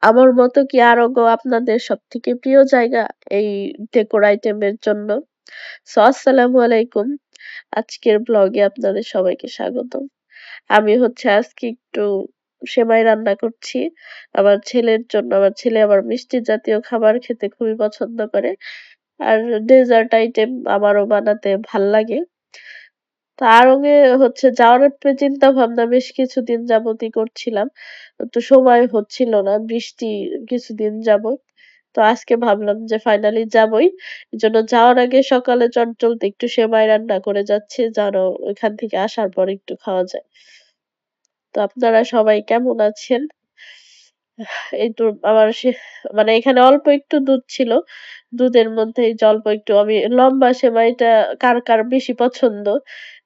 আমার মতো কি আরোগ্য আপনাদের সবথেকে প্রিয় জায়গা এই ডেকোর আইটেমের জন্য? সো আসসালামু আলাইকুম। আজকের ব্লগে আপনাদের সবাইকে স্বাগতম। আমি হচ্ছে আজকে একটু সেমাই রান্না করছি। আমার ছেলের জন্য। আমার ছেলে আবার মিষ্টি জাতীয় খাবার খেতে খুবই পছন্দ করে। আর ডেজার্ট আইটেম আমারও বানাতে ভাল্লাগে। তো আড়ং-এ হচ্ছে যাওয়ার একটা চিন্তা ভাবনা বেশ কিছুদিন যাবতই করছিলাম। তো সময় হচ্ছিল না। বৃষ্টি কিছুদিন যাবত। তো আজকে ভাবলাম যে ফাইনালি যাবোই। এজন্য যাওয়ার আগে সকালে চটজলদি একটু সেমাই রান্না করে যাচ্ছি যেন ওইখান থেকে আসার পর একটু খাওয়া যায়। তো আপনারা সবাই কেমন আছেন? এই তো আমার মানে এখানে অল্প একটু দুধ ছিল। দুধের মধ্যে এই যে অল্প একটু আমি লম্বা সেমাইটা কার বেশি পছন্দ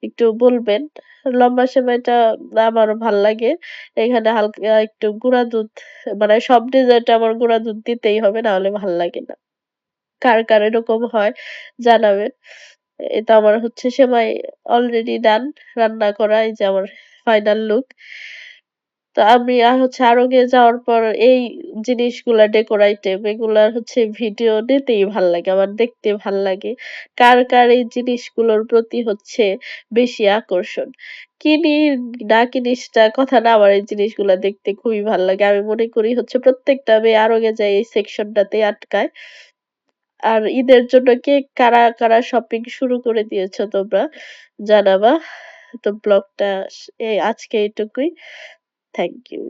একটু বলবেন। লম্বা সেমাইটা আমারও ভাল্লাগে। এখানে হালকা একটু গুঁড়া দুধ মানে সব ডেজার্টে আমার গুঁড়া দুধ দিতেই হবে নাহলে ভাল লাগে না। কার এরকম হয় জানাবেন। এটা আমার হচ্ছে সেমাই অলরেডি ডান রান্না করা এই যে আমার ফাইনাল লুক। তো আমি হচ্ছে আড়ং-এ যাওয়ার পর এই জিনিসগুলা ডেকোর আইটেম এগুলার হচ্ছে ভিডিও নিতেই ভাল্লাগে। আমার দেখতে ভাল্লাগে। কার এই জিনিসগুলোর প্রতি হচ্ছে বেশি আকর্ষণ। কিনি না কিনিসটা কথা না আমার এই জিনিসগুলা দেখতে খুবই ভাল্লাগে। আমি মনে করি হচ্ছে প্রত্যেকটা মেয়ে আড়ং-এ যায় এই সেকশনটাতেই আটকায়। আর ঈদের জন্য কারা শপিং শুরু করে দিয়েছো তোমরা জানাবা। তো ব্লগটা আজকে এইটুকুই। Thank you.